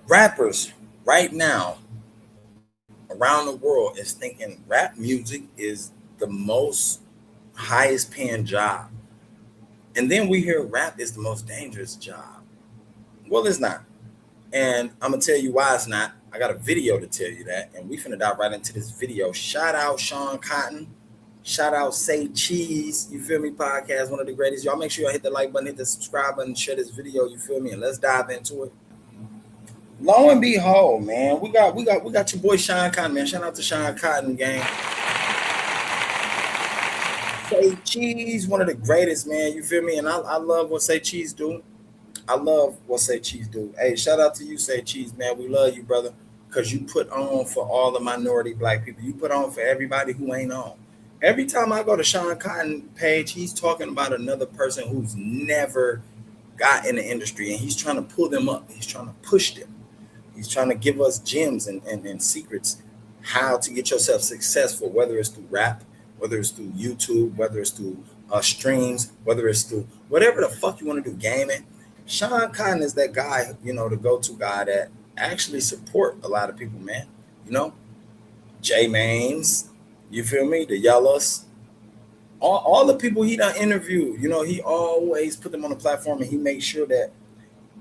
Rappers right now around the world is thinking rap music is the most highest paying job. And then we hear rap is the most dangerous job. Well, it's not. And I'm gonna tell you why it's not. I got a video to tell you that, and we finna dive right into this video. Shout out Sean Cotton. Shout out Say Cheese. You feel me? Podcast, one of the greatest. Y'all make sure y'all hit the like button, hit the subscribe button, share this video. You feel me? And let's dive into it. Lo and behold, man, we got your boy Sean Cotton, man. Shout out to Sean Cotton, gang. Say Cheese, one of the greatest, man. You feel me? And I love what Say Cheese do. I love what Say Cheese do. Hey, shout out to you, Say Cheese, man. We love you, brother, because you put on for all the minority black people. You put on for everybody who ain't on. Every time I go to Sean Cotton page, he's talking about another person who's never got in the industry, and he's trying to pull them up. He's trying to push them. He's trying to give us gems and secrets how to get yourself successful, whether it's through rap, whether it's through YouTube, whether it's through streams, whether it's through whatever the fuck you want to do, gaming. Sean Cotton is that guy, the go-to guy that actually support a lot of people, man. J Mains, you feel me? The Yellows, all the people he done interviewed, he always put them on the platform, and he makes sure that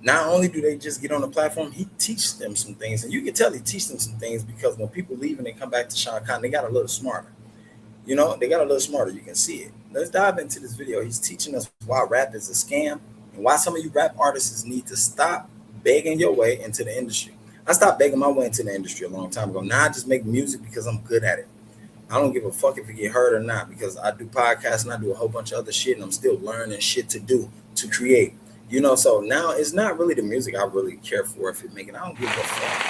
not only do they just get on the platform, he teaches them some things. And you can tell he teaches them some things because when people leave and they come back to Sean Cotton, they got a little smarter. They got a little smarter. You can see it. Let's dive into this video. He's teaching us why rap is a scam and why some of you rap artists need to stop begging your way into the industry. I stopped begging my way into the industry a long time ago. Now I just make music because I'm good at it. I don't give a fuck if it get heard or not, because I do podcasts and I do a whole bunch of other shit, and I'm still learning shit to do, to create. So now it's not really the music I really care for if it make it. I don't give a fuck.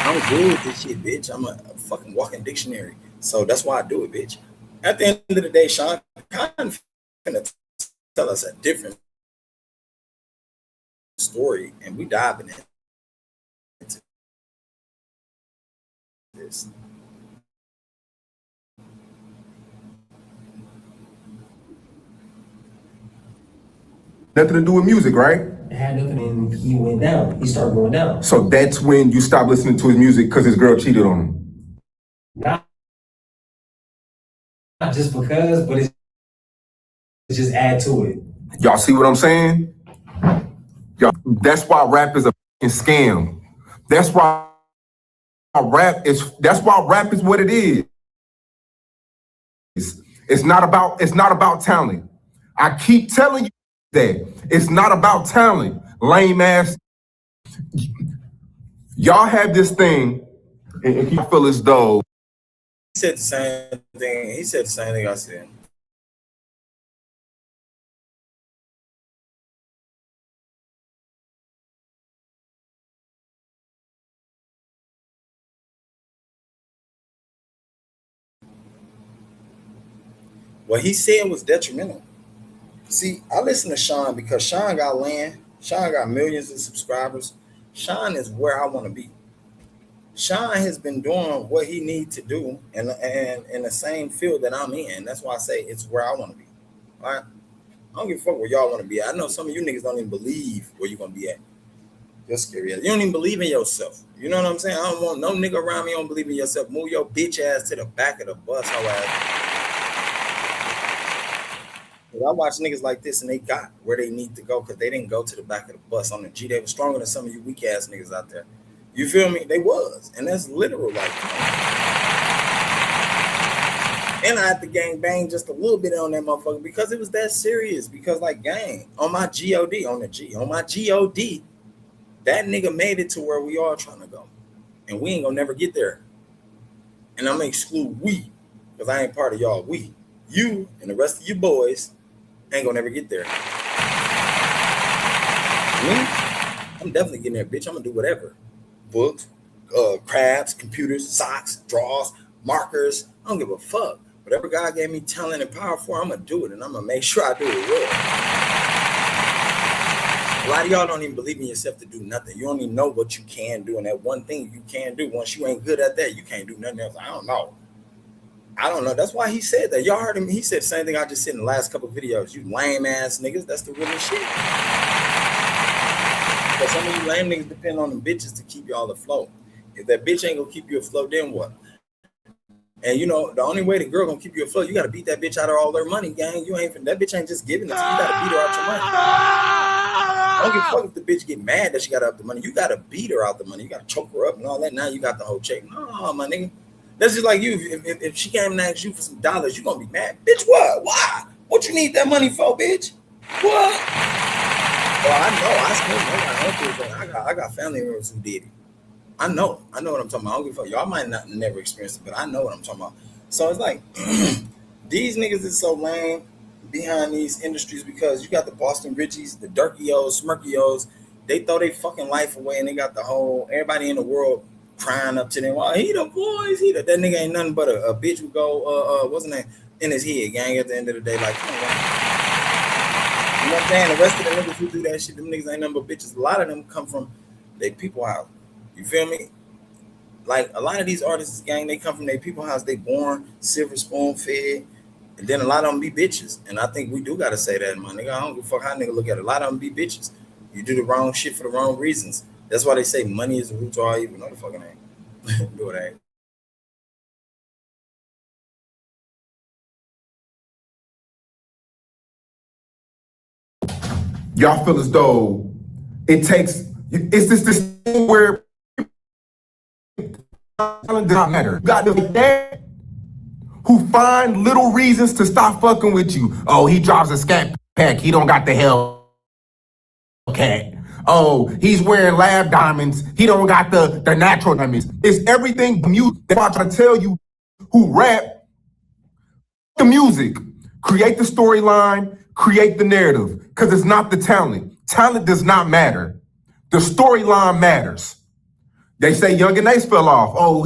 I'm good with this shit, bitch. I'm a fucking walking dictionary. So that's why I do it, bitch. At the end of the day, Sean Cotton finna tell us a different story, and we diving into this. Nothing to do with music, right? It had nothing, and he went down. He started going down. So that's when you stopped listening to his music because his girl cheated on him. Not just because, but it's just add to it. Y'all see what I'm saying? Y'all, that's why rap is a fucking scam. That's why rap is what it is. It's not about talent. I keep telling you that it's not about talent. Lame ass. Y'all have this thing, and you feel as though He said the same thing. He said the same thing I said. What he said was detrimental. See, I listen to Sean because Sean got land. Sean got millions of subscribers. Sean is where I want to be. Sean has been doing what he needs to do and in the same field that I'm in. That's why I say it's where I want to be. All right? I don't give a fuck where y'all want to be at. I know some of you niggas don't even believe where you're going to be at. Just scary. You don't even believe in yourself. You know what I'm saying? I don't want no nigga around me don't believe in yourself. Move your bitch ass to the back of the bus. How I watch niggas like this and they got where they need to go because they didn't go to the back of the bus on the G. They were stronger than some of you weak ass niggas out there. You feel me? They was. And that's literal like and I had to gang bang just a little bit on that motherfucker because it was that serious. Because like gang, on my G-O-D, on my G-O-D, that nigga made it to where we all trying to go. And we ain't gonna never get there. And I'm gonna exclude we, because I ain't part of y'all. We, you, and the rest of you boys ain't gonna never get there. Me, I'm definitely getting there, bitch. I'm gonna do whatever. Books, crabs, computers, socks, drawers, markers. I don't give a fuck. Whatever God gave me talent and power for, I'm gonna do it, and I'm gonna make sure I do it well. A lot of y'all don't even believe in yourself to do nothing. You don't even know what you can do, and that one thing you can do. Once you ain't good at that, you can't do nothing else. I don't know. That's why he said that. Y'all heard him. He said the same thing I just said in the last couple of videos. You lame ass niggas. That's the real shit. Because some of you lame niggas depend on them bitches to keep y'all afloat. If that bitch ain't gonna keep you afloat, then what? And you know, the only way the girl gonna keep you afloat, you gotta beat that bitch out of all her money, gang. You ain't that bitch ain't just giving it to you. You gotta beat her out your money. I don't give a fuck if the bitch get mad that she got up the money. You gotta beat her out the money. You gotta choke her up and all that. Now you got the whole check. No, my nigga. That's just like you. If she came and asked you for some dollars, you gonna be mad. Bitch, what? Why? What you need that money for, bitch? What? Well, I know. I still know. I got family members who did it. I know what I'm talking about. I don't give a fuck. Y'all might not never experience it, but I know what I'm talking about. So it's like these niggas is so lame behind these industries because you got the Boston Richies, the Durkios, Smirkios. They throw their fucking life away and they got the whole everybody in the world crying up to them. Oh, he the boys, that nigga ain't nothing but a bitch who go what's his name in his head, gang. At the end of the day, like, come on, man. You know what I'm saying? The rest of the niggas who do that shit, them niggas ain't nothing but bitches. A lot of them come from they people house. You feel me? Like a lot of these artists, gang, they come from their people house. They born silver spoon fed, and then a lot of them be bitches. And I think we do gotta say that, my nigga. I don't give a fuck how nigga look at it. A lot of them be bitches. You do the wrong shit for the wrong reasons. That's why they say money is the root to all evil. No, the fucking ain't. Do it ain't. Y'all feel as though it's this thing where talent does not matter. You got them there who find little reasons to stop fucking with you. Oh, he drives a scat pack. He don't got the Hellcat. Oh, he's wearing lab diamonds. He don't got the natural diamonds. It's everything music. That's why I try to tell you who rap the music. Create the storyline, create the narrative. Because it's not the talent. Talent does not matter. The storyline matters. They say Young and Ace fell off. Oh,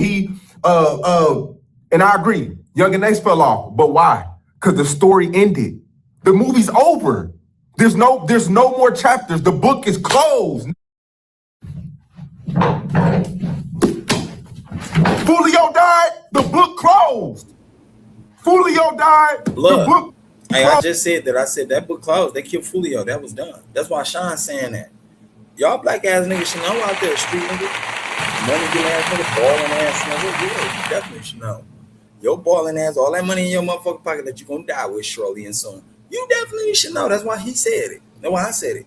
and I agree. Young and Ace fell off. But why? Because the story ended. The movie's over. There's no more chapters. The book is closed. Fulio died. The book closed. Fulio died. Look, the book hey, I just said that. I said that book closed. They killed Fulio. That was done. That's why Sean's saying that. Y'all black ass niggas should know out there, street niggas. Money getting ass nigga, balling ass nigga. Yeah, you definitely should know. Your balling ass, all that money in your motherfucking pocket that you're gonna die with shortly and soon. You definitely should know. That's why he said it. That's why I said it.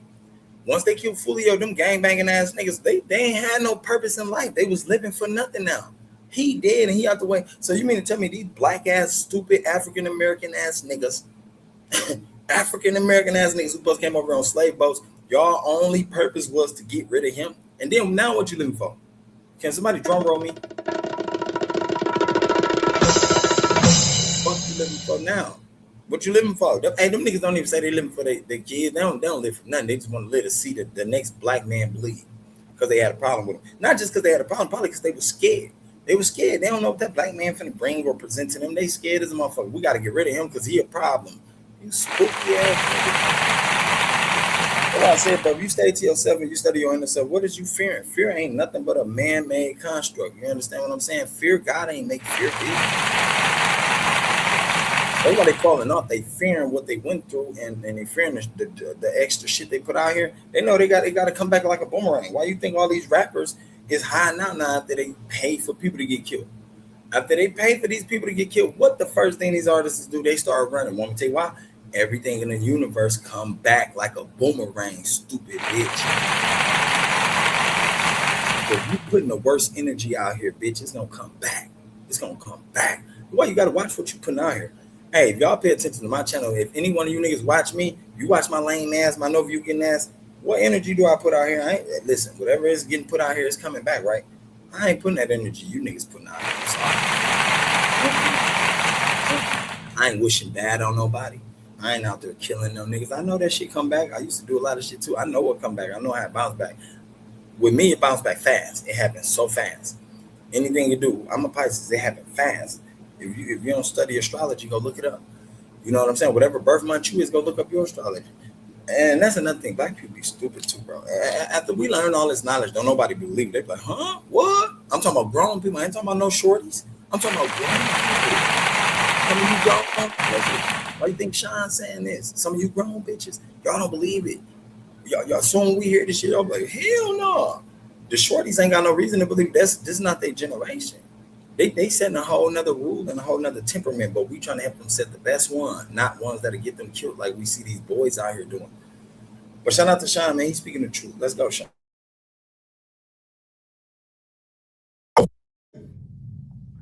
Once they killed Fulio, them gangbanging ass niggas, they ain't had no purpose in life. They was living for nothing now. He dead and he out the way. So you mean to tell me these black ass, stupid African American ass niggas, African American ass niggas who both came over on slave boats, y'all only purpose was to get rid of him? And then now what you living for? Can somebody drum roll me? What you living for now? What you living for? Hey, them niggas don't even say they living for their kids. They don't live for nothing. They just want to live to see the next black man bleed because they had a problem with him. Not just because they had a problem, probably because they were scared. They were scared. They don't know what that black man finna bring or present to them. They scared as a motherfucker. We got to get rid of him because he a problem. You spooky ass nigga. Well, I said, though, if you stay to yourself and you study your inner self, what is you fearing? Fear ain't nothing but a man-made construct. You understand what I'm saying? Fear, God ain't make fear be. That's why they falling off. They fearing what they went through, and they fearing the extra shit they put out here. They know they got to come back like a boomerang. Why you think all these rappers is hiding out now after they pay for people to get killed? After they pay for these people to get killed, what the first thing these artists do? They start running. Want me to tell you why? Everything in the universe come back like a boomerang, stupid bitch. If you putting the worst energy out here, bitch, it's gonna come back. It's gonna come back. Why you gotta watch what you putting out here? Hey, if y'all pay attention to my channel, if any one of you niggas watch me, you watch my lame ass, my no view getting ass, what energy do I put out here? Listen, whatever is getting put out here is coming back, right? I ain't putting that energy you niggas putting out here. I ain't wishing bad on nobody. I ain't out there killing no niggas. I know that shit come back. I used to do a lot of shit too. I know what come back. I know how it bounce back. With me, it bounced back fast. It happens so fast. Anything you do, I'm a Pisces. It happen fast. If you don't study astrology, go look it up. You know what I'm saying? Whatever birth month you is, go look up your astrology. And that's another thing. Black people be stupid too, bro. After we learn all this knowledge, don't nobody believe it. They be like, huh? What? I'm talking about grown people. I ain't talking about no shorties. I'm talking about grown people. Some of you grown. Why you think Sean's saying this? Some of you grown bitches, y'all don't believe it. y'all soon we hear this shit, y'all be like, hell no. The shorties ain't got no reason to believe this is not their generation. They setting a whole nother rule and a whole nother temperament, but we trying to help them set the best one, not ones that'll get them killed like we see these boys out here doing. But shout out to Sean, man. He's speaking the truth. Let's go, Sean.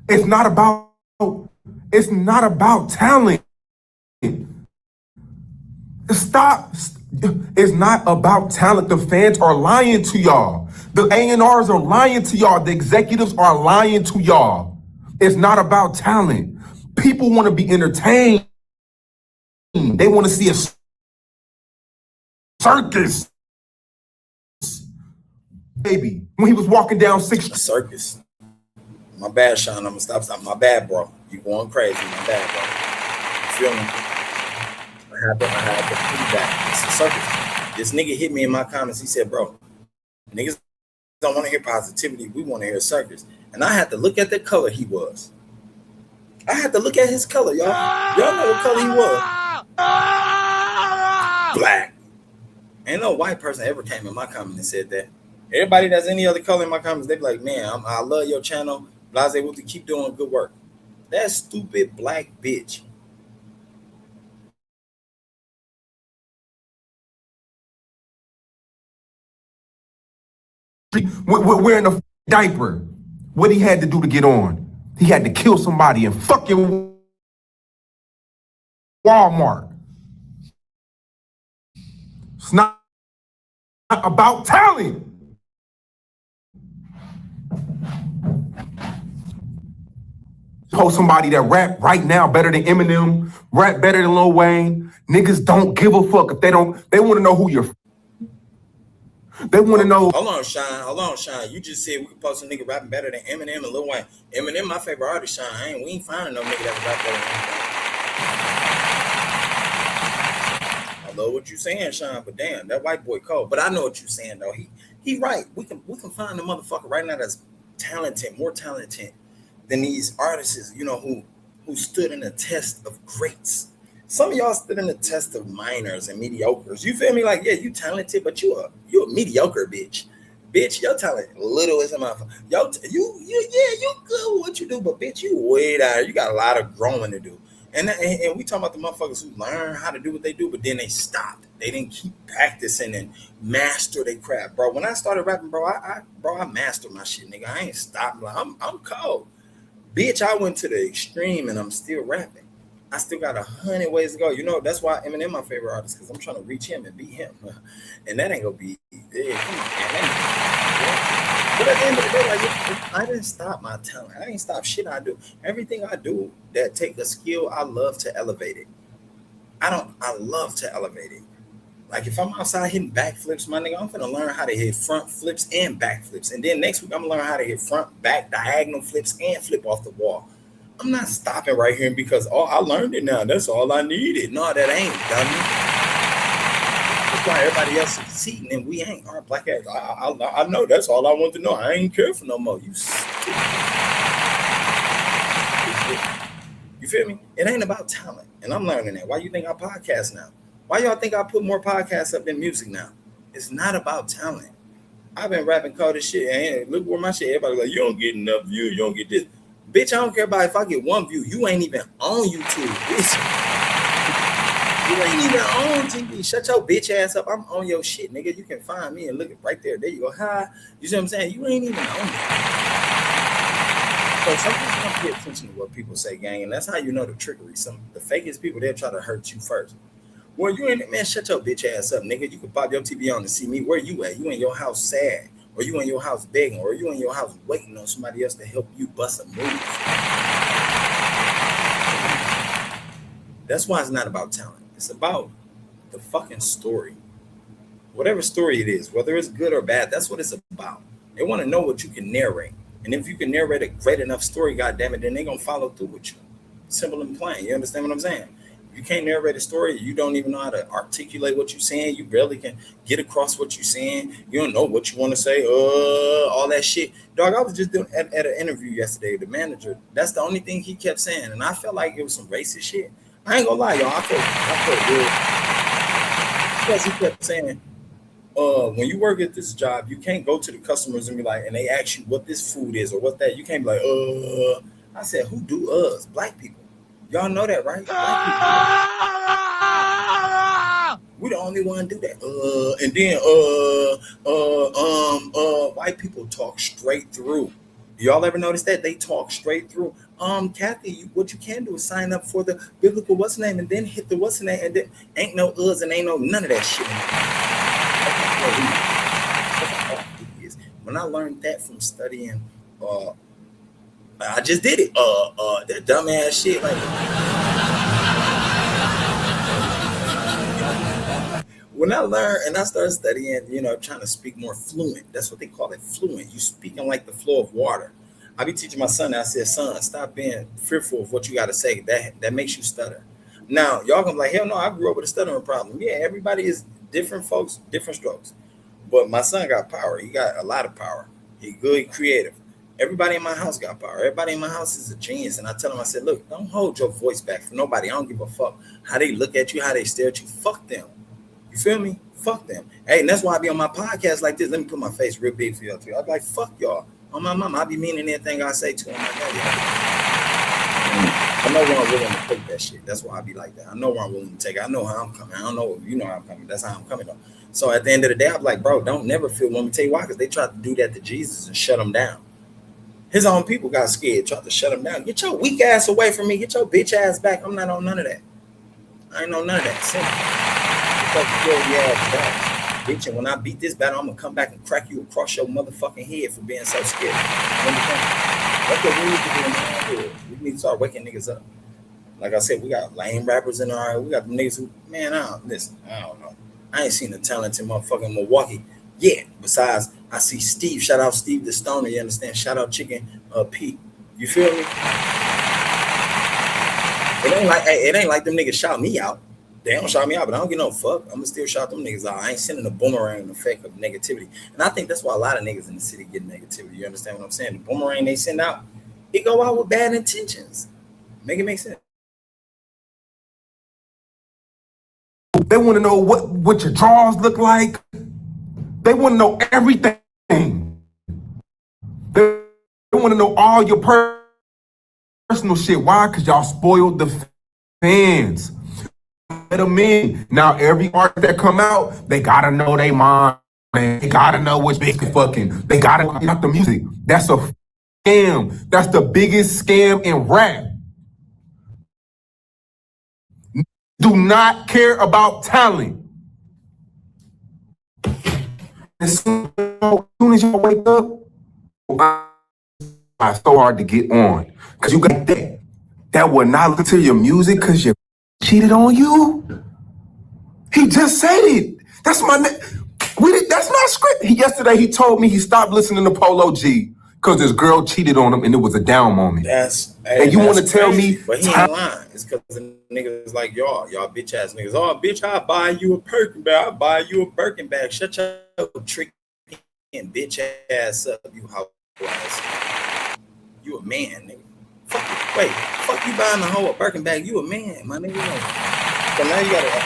It's not about talent. Stop. It's not about talent. The fans are lying to y'all. The A&Rs are lying to y'all. The executives are lying to y'all. It's not about talent. People want to be entertained. They want to see a circus. Baby, when he was walking down 6th A circus. My bad, Sean. I'm gonna stop. My bad, bro. You going crazy. My bad, bro. You feel me? I had the feedback. It's a circus. This nigga hit me in my comments. He said, bro, niggas don't want to hear positivity. We want to hear circus. And I had to look at the color he was. I had to look at his color, y'all. Y'all know what color he was. Black. Ain't no white person ever came in my comment and said that. Everybody that's any other color in my comments, they be like, man, I love your channel. Blase, able to keep doing good work. That stupid black bitch. wearing a diaper. What he had to do to get on? He had to kill somebody in fucking Walmart. It's not about talent. Post somebody that rap right now better than Eminem, rap better than Lil Wayne. Niggas don't give a fuck if they don't. They want to know who you're. They want to know. Hold on, Sean. You just said we could post a nigga rapping better than Eminem and Lil Wayne. Eminem, my favorite artist, Sean. We ain't finding no nigga that rap better than Eminem. I love what you saying, Sean, but damn, that white boy cold. But I know what you saying though. He right. We can find a motherfucker right now that's talented, more talented than these artists, you know, who stood in the test of greats. Some of y'all stood in the test of minors and mediocres. You feel me? Like, yeah, you talented, but you a mediocre bitch. Bitch, your talent little as a motherfucker. You good with what you do, but bitch, you way down. You got a lot of growing to do. And we talking about the motherfuckers who learn how to do what they do, but then they stopped. They didn't keep practicing and master their craft, bro. When I started rapping, bro, I mastered my shit, nigga. I ain't stopped. Like, I'm cold. Bitch, I went to the extreme and I'm still rapping. I still got 100 ways to go. You know, that's why Eminem my favorite artist, because I'm trying to reach him and beat him. And that ain't gonna be come on, man. But at the end of the day, like, I didn't stop my talent. I didn't stop shit I do. Everything I do that take a skill, I love to elevate it. I love to elevate it. Like if I'm outside hitting backflips, my nigga, I'm gonna learn how to hit front flips and back flips. And then next week, I'm gonna learn how to hit front, back, diagonal flips and flip off the wall. I'm not stopping right here because, I learned it now. That's all I needed. No, that ain't, dummy. That's why everybody else is succeeding and we ain't. Our black ass, I know. That's all I want to know. I ain't care for no more. You feel me? It ain't about talent. And I'm learning that. Why you think I podcast now? Why y'all think I put more podcasts up than music now? It's not about talent. I've been rapping cold as shit. And look where my shit. Everybody like, you don't get enough views. You don't get this. Bitch, I don't care about if I get one view. You ain't even on YouTube, bitch. You ain't even on TV. Shut your bitch ass up. I'm on your shit, nigga. You can find me and look at right there. There you go. Hi. You see what I'm saying? You ain't even on it. So some people don't pay attention to what people say, gang, and that's how you know the trickery. The fakest people, they'll try to hurt you first. Well, you ain't, man, shut your bitch ass up, nigga. You can pop your TV on and see me. Where you at? You in your house sad. Or you in your house begging, or you in your house waiting on somebody else to help you bust a move. That's why it's not about talent. It's about the fucking story. Whatever story it is, whether it's good or bad, that's what it's about. They want to know what you can narrate. And if you can narrate a great enough story, goddammit, then they're going to follow through with you. Simple and plain. You understand what I'm saying? You can't narrate a story. You don't even know how to articulate what you're saying. You barely can get across what you're saying. You don't know what you want to say. All that shit. Dog, I was just doing at an interview yesterday. The manager, that's the only thing he kept saying. And I felt like it was some racist shit. I ain't gonna lie, y'all. I felt good. Because he kept saying, when you work at this job, you can't go to the customers and be like, and they ask you what this food is or what that. You can't be like, I said, who do us? Black people. Y'all know that, right? Black people. We the only one do that. And then white people talk straight through. Y'all ever notice that they talk straight through? Kathy, what you can do is sign up for the biblical what's the name, and then hit the what's the name, and then ain't no and ain't no none of that shit. When I learned that from studying, I just did it. That dumbass shit, like. When I learned and I started studying, trying to speak more fluent. That's what they call it, fluent. You speaking like the flow of water. I be teaching my son. I said, son, stop being fearful of what you got to say. That makes you stutter. Now, y'all gonna be like, hell no, I grew up with a stuttering problem. Yeah, everybody is different folks, different strokes. But my son got power. He got a lot of power. He good, creative. Everybody in my house got power. Everybody in my house is a genius. And I tell him, I said, look, don't hold your voice back for nobody. I don't give a fuck how they look at you, how they stare at you. Fuck them. You feel me? Fuck them. Hey, and that's why I be on my podcast like this. Let me put my face real big for y'all too. I be like, fuck y'all. On my mama, I be meaning anything I say to them. Like that. I know where I'm willing to take that shit. That's why I be like that. I know where I'm willing to take it. I know how I'm coming. I don't know if you know how I'm coming. That's how I'm coming though. So at the end of the day, I'm like, bro, don't never feel. Let me tell you why. Because they tried to do that to Jesus and shut him down. His own people got scared, tried to shut him down. Get your weak ass away from me. Get your bitch ass back. I'm not on none of that. I ain't on none of that. Simple. Bitch, and when I beat this battle, I'm gonna come back and crack you across your motherfucking head for being so scared. That's what we need to do in the hood. We need to start waking niggas up. Like I said, we got lame rappers in our. We got niggas who, man, I don't know. I ain't seen a talented motherfucking Milwaukee yet. Besides, I see Steve. Shout out Steve the Stoner. You understand? Shout out Chicken Pete. You feel me? It ain't like them niggas shout me out. They don't shout me out, but I don't give no fuck. I'm gonna still shout them niggas out. I ain't sending a boomerang effect of negativity. And I think that's why a lot of niggas in the city get negativity. You understand what I'm saying? The boomerang they send out, it go out with bad intentions. Make it make sense. They want to know what your drawers look like. They want to know everything. They want to know all your personal shit. Why? Because y'all spoiled the fans. Let them in. Now every artist that come out, they gotta know they mind, man. They gotta know which bitch is fucking. They gotta get out the music. That's a scam. That's the biggest scam in rap. Do not care about talent. As soon as you wake up, it's so hard to get on. Cause you got that will not listen to your music because you cheated on you. He just said it. That's that's not script. Yesterday he told me he stopped listening to Polo G because his girl cheated on him and it was a down moment. And you want to tell me? But he ain't lying. It's because the niggas like y'all bitch ass niggas. Oh, bitch, I'll buy you a Birkin bag. I'll buy you a Birkin bag. Shut your trick and bitch ass up, you hoe ass. You a man, nigga. Fuck you buying the whole Birkin bag. You a man, my nigga. So now you gotta wait.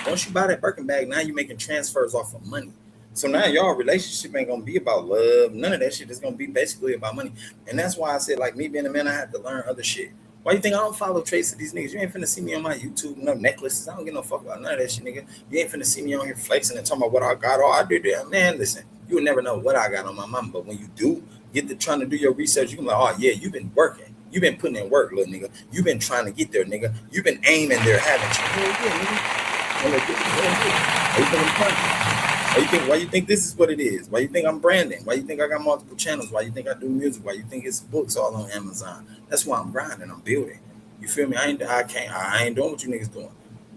Once you buy that Birkin bag, now you're making transfers off of money. So now y'all relationship ain't gonna be about love. None of that shit is gonna be basically about money. And that's why I said, like, me being a man, I had to learn other shit. Why you think I don't follow traits of these niggas? You ain't finna see me on my YouTube, no necklaces. I don't give no fuck about none of that shit, nigga. You ain't finna see me on here flexing and talking about what I got. Oh, I did that. Man, listen, you will never know what I got on my mama. But when you do get to trying to do your research, you can be like, oh yeah, you've been working. You've been putting in work, little nigga. You've been trying to get there, nigga. You've been aiming there, haven't you? Why you think this is what it is? Why you think I'm branding? Why you think I got multiple channels? Why you think I do music? Why you think it's books all on Amazon? That's why I'm grinding. I'm building. You feel me? I ain't doing what you niggas doing.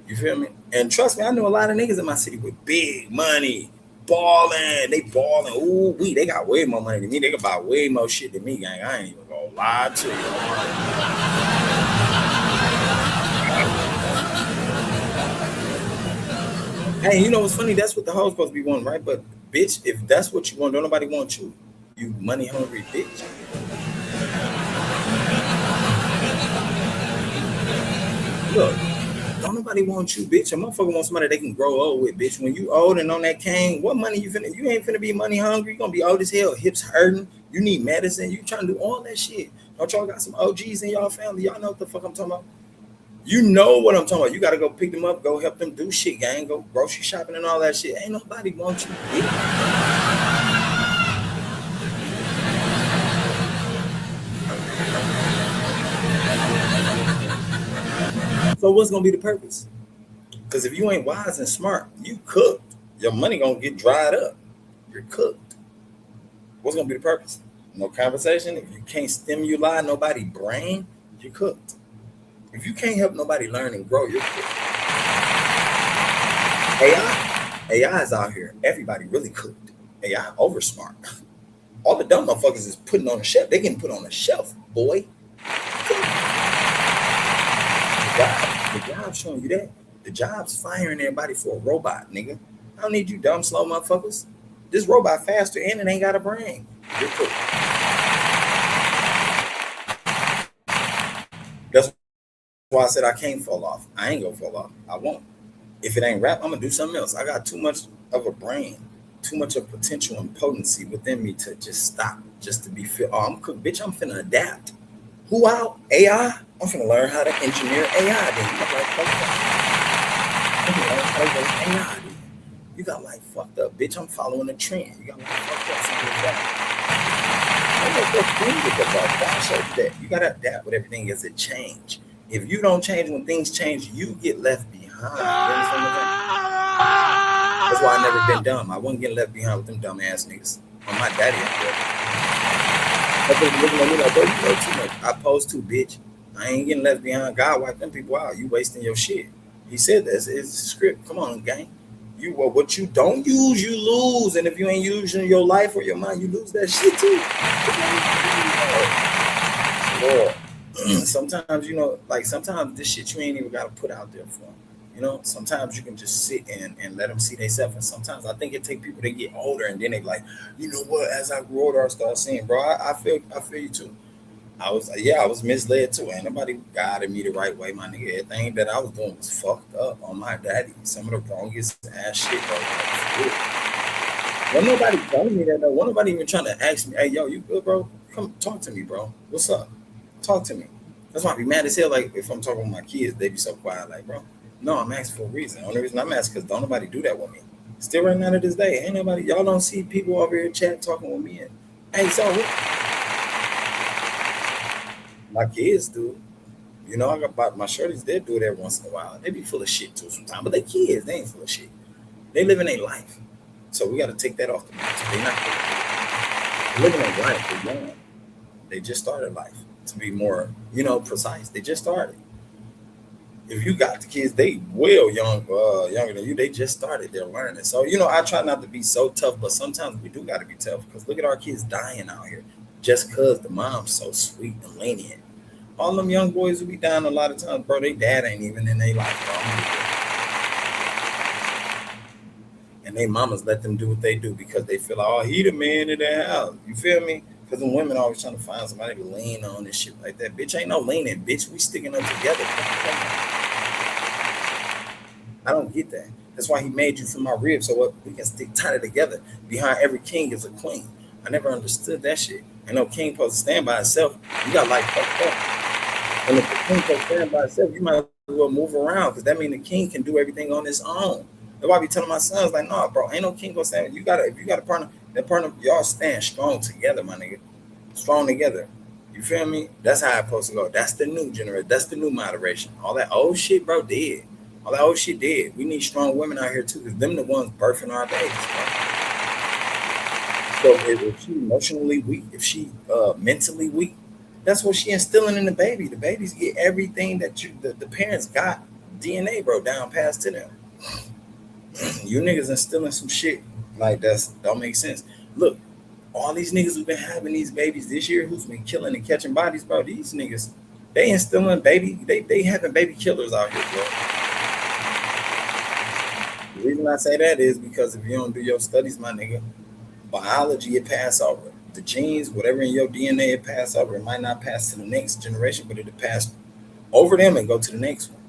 You feel me? And trust me, I know a lot of niggas in my city with big money, balling. They balling. Ooh, they got way more money than me. They can buy way more shit than me, gang. I ain't even gonna lie to you. Hey, you know what's funny? That's what the hoes supposed to be wanting, right? But bitch, if that's what you want, don't nobody want you. You money hungry bitch. Look, Don't nobody want you, bitch. A motherfucker wants somebody they can grow old with, bitch. When you old and on that cane, what money you finna? You ain't finna be money hungry. You gonna be old as hell, hips hurting. You need medicine. You trying to do all that shit. Don't y'all got some OGs in y'all family? Y'all know what the fuck I'm talking about. You know what I'm talking about. You gotta go pick them up, go help them do shit, gang. Go grocery shopping and all that shit. Ain't nobody want you, bitch. So what's gonna be the purpose? Because if you ain't wise and smart, you cooked. Your money gonna get dried up. You're cooked. What's gonna be the purpose? No conversation. If you can't stimulate nobody brain, you're cooked. If you can't help nobody learn and grow, you're cooked. AI is out here. Everybody really cooked. AI over smart. All the dumb motherfuckers is putting on a shelf. They getting put on a shelf, boy. The job's showing you that. The job's firing everybody for a robot, nigga. I don't need you dumb, slow motherfuckers. This robot faster and it ain't got a brain. You're cooked. That's why I said I can't fall off. I ain't gonna fall off. I won't. If it ain't rap, I'm gonna do something else. I got too much of a brain, too much of potential and potency within me to just stop, just to be fit. Oh, I'm cooked, bitch. I'm finna adapt. Who out? AI? I'm finna learn how to engineer AI. Then you got like fucked up. I'm finna learn how to work AI. Then. You got like fucked up, bitch. I'm following a trend. You got like fucked up something like that. You gotta adapt with everything as it change. If you don't change when things change, you get left behind. You understand what I'm saying? That's why I never been dumb. I wasn't getting left behind with them dumb ass niggas. On my daddy, I'm looking at me like, bro, you know too much. I post too, bitch. I ain't getting left behind. God wipe them people out. You wasting your shit. He said this. It's a script. Come on, gang. You what you don't use, you lose. And if you ain't using your life or your mind, you lose that shit too. Lord. Sometimes, you know, like sometimes this shit you ain't even got to put out there for them. You know, sometimes you can just sit and let them see themselves. And sometimes I think it take people to get older and then they like, you know what? As I grow older, I start seeing, bro. I feel you too. I was misled too. Ain't nobody guided me the right way, my nigga. Everything that I was doing was fucked up on my daddy. Some of the wrongest ass shit, bro. When nobody telling me that, though. When nobody even trying to ask me, hey, yo, you good, bro? Come talk to me, bro. What's up? Talk to me. That's why I be mad as hell. Like if I'm talking with my kids, they be so quiet. Like, bro, no, I'm asking for a reason. The only reason I'm asking because don't nobody do that with me. Still right now to this day, ain't nobody. Y'all don't see people over here chat talking with me. And hey, so what? My kids do. You know, I got my shorties. They do it every once in a while. They be full of shit too sometimes, but they kids. They ain't full of shit. They living their life. So we got to take that off the map. They not living their life. They're young. They just started life. To be more, you know, precise, they just started. If you got the kids, they well younger than you. They just started. They're learning. So you know, I try not to be so tough, but sometimes we do got to be tough because look at our kids dying out here just because the mom's so sweet and lenient. All them young boys who be dying a lot of times, bro. They dad ain't even in their life, bro. And they mamas let them do what they do because they feel like, oh, he the man of the house. You feel me? Because the women always trying to find somebody to lean on and shit like that. Bitch, ain't no leaning, bitch. We sticking them together. I don't get that. That's why he made you from my ribs so we can stick tighter together. Behind every king is a queen. I never understood that shit. And no king supposed to stand by itself. You got like fucked up. And if the king supposed to stand by itself, you might as well move around because that means the king can do everything on his own. That's why I be telling my sons, like, no, bro, ain't no king gonna stand. If you got a partner, that partner, y'all stand strong together, my nigga. Strong together. You feel me? That's how it's supposed to go. That's the new generation. That's the new moderation. All that old shit, bro, dead. All that old shit dead. We need strong women out here too, because them the ones birthing our babies, bro. So if she emotionally weak, if she mentally weak, that's what she instilling in the baby. The babies get everything that the parents got DNA, bro, down past to them. You niggas instilling some shit like don't make sense. Look, all these niggas who've been having these babies this year, who's been killing and catching bodies, bro, these niggas, they instilling baby, they having baby killers out here, bro. The reason I say that is because if you don't do your studies, my nigga, biology, it pass over. The genes, whatever in your DNA, it pass over. It might not pass to the next generation, but it'll pass over them and go to the next one.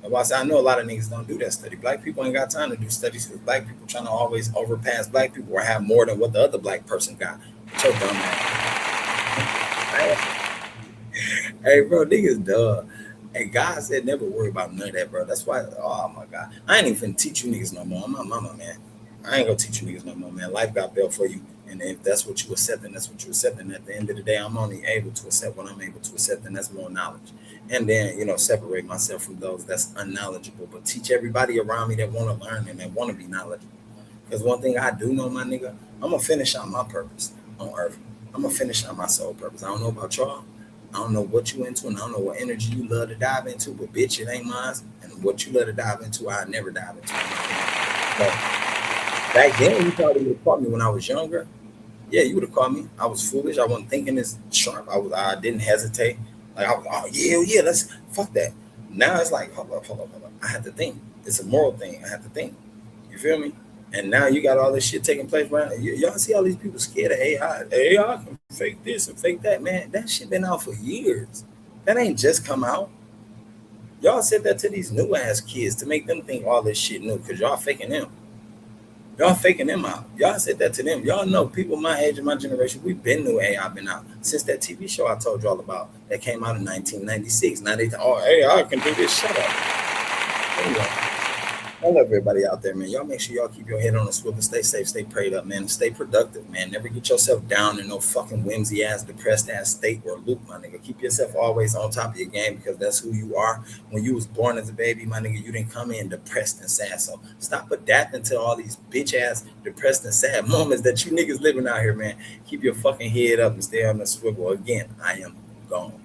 That's why I say I know a lot of niggas don't do that study. Black people ain't got time to do studies because black people trying to always overpass black people or have more than what the other black person got. So dumb ass. Hey, bro, niggas dumb. And God said never worry about none of that, bro. That's why, oh my God. I ain't even finna teach you niggas no more. I'm my mama, man. I ain't gonna teach you niggas no more, man. Life got built for you. And if that's what you accept, then that's what you accept. And at the end of the day, I'm only able to accept what I'm able to accept, and that's more knowledge. And then, separate myself from those that's unknowledgeable, but teach everybody around me that want to learn and that want to be knowledgeable. Because one thing I do know, my nigga, I'm gonna finish out my purpose on earth. I'm gonna finish out my soul purpose. I don't know about y'all. I don't know what you into, and I don't know what energy you love to dive into, but bitch, it ain't mine. And what you love to dive into, I never dive into. But back then, you probably would have caught me when I was younger. Yeah, you would have caught me. I was foolish. I wasn't thinking as sharp. I didn't hesitate. Like I was, oh yeah, let's fuck that. Now it's like, hold up. I have to think. It's a moral thing. I have to think. You feel me? And now you got all this shit taking place right now. Y'all see all these people scared of AI. AI can fake this and fake that, man. That shit been out for years. That ain't just come out. Y'all said that to these new ass kids to make them think all this shit new because y'all faking them. Y'all faking them out. Y'all said that to them. Y'all know people my age and my generation, we've been new AI been out since that TV show I told y'all about that came out in 1996. Now they AI can do this. Shut up. Anyway, I love everybody out there, man. Y'all make sure y'all keep your head on the swivel, stay safe, stay prayed up, man. Stay productive, man. Never get yourself down in no fucking whimsy ass, depressed ass state or loop, my nigga. Keep yourself always on top of your game because that's who you are. When you was born as a baby, my nigga, you didn't come in depressed and sad. So stop adapting to all these bitch ass depressed and sad moments that you niggas living out here, man. Keep your fucking head up and stay on the swivel. Again, I am gone.